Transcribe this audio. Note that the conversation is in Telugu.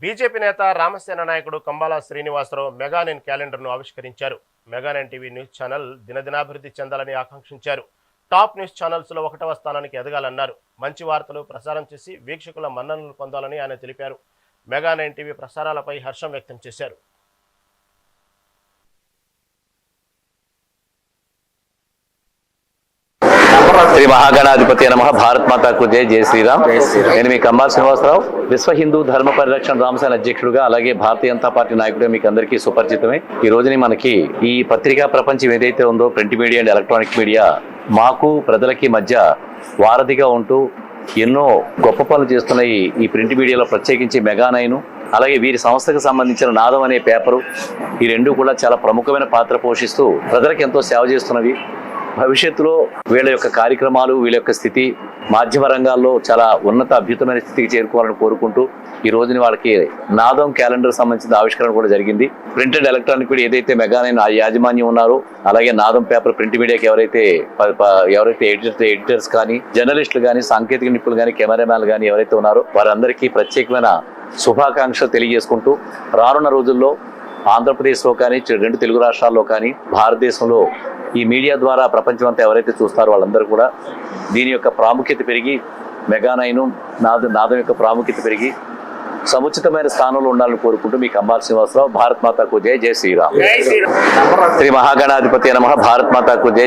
బీజేపీ నేత రామసేన నాయకుడు కంబాల శ్రీనివాసరావు మెగానైన్ క్యాలెండర్ను ఆవిష్కరించారు. మెగానైన్ టీవీ న్యూస్ ఛానల్ దినదినాభివృద్ధి చెందాలని ఆకాంక్షించారు. టాప్ న్యూస్ ఛానల్స్లో 1వ స్థానానికి ఎదగాలన్నారు. మంచి వార్తలు ప్రసారం చేసి వీక్షకుల మన్ననలు పొందాలని ఆయన తెలిపారు. మెగానైన్ టీవీ ప్రసారాలపై హర్షం వ్యక్తం చేశారు. శ్రీ మహాగణాధిపతి నమః. భారత్ మాతాకు జై. జై శ్రీరామ్. నేను మీ కంబాల శ్రీనివాసరావు, విశ్వ హిందూ ధర్మ పరిరక్షణ రామసేన అధ్యక్షుడుగా, అలాగే భారతీయ జనతా పార్టీ నాయకుడిగా మీకు అందరికీ సుపరిచితమే. ఈ రోజుని మనకి ఈ పత్రికా ప్రపంచం ఏదైతే ఉందో, print media and electronic media, మాకు ప్రజలకి మధ్య వారధిగా ఉంటూ ఎన్నో గొప్ప పనులు చేస్తున్న ఈ ప్రింట్ మీడియాలో ప్రత్యేకించి మెగానైన్, అలాగే వీరి సంస్థకు సంబంధించిన నాదం అనే పేపరు, ఈ రెండు కూడా చాలా ప్రముఖమైన పాత్ర పోషిస్తూ ప్రజలకు ఎంతో సేవ చేస్తున్నవి. భవిష్యత్తులో వీళ్ళ యొక్క కార్యక్రమాలు, వీళ్ళ యొక్క స్థితి మాధ్యమ రంగాల్లో చాలా ఉన్నత అద్భుతమైన స్థితికి చేరుకోవాలని కోరుకుంటూ ఈ రోజుని వాళ్ళకి నాదం క్యాలెండర్ సంబంధించిన ఆవిష్కరణ కూడా జరిగింది. ప్రింట్ అండ్ ఎలక్ట్రానిక్ మీడియా ఏదైతే మెగానైన్ యాజమాన్యం ఉన్నారో, అలాగే నాదం పేపర్ ప్రింట్ మీడియాకి ఎవరైతే ఎడిటర్స్ కానీ, జర్నలిస్టులు కానీ, సాంకేతిక నిపుణులు కానీ, కెమెరామ్యాన్లు కానీ ఎవరైతే ఉన్నారో వారందరికీ ప్రత్యేకమైన శుభాకాంక్షలు తెలియజేసుకుంటూ రానున్న రోజుల్లో ఆంధ్రప్రదేశ్లో కానీ, 2 తెలుగు రాష్ట్రాల్లో కానీ, భారతదేశంలో ఈ మీడియా ద్వారా ప్రపంచం అంతా ఎవరైతే చూస్తారో వాళ్ళందరూ కూడా దీని యొక్క ప్రాముఖ్యత పెరిగి, మెగానైన్ నాదం యొక్క ప్రాముఖ్యత పెరిగి సముచితమైన స్థానంలో ఉండాలని కోరుకుంటూ మీ కంబాల శ్రీనివాసరావు. భారత్ మాతాకు జై. జై శ్రీరామ్. శ్రీ మహాగణాధిపతి నమః. భారత్ మాతాకు జై.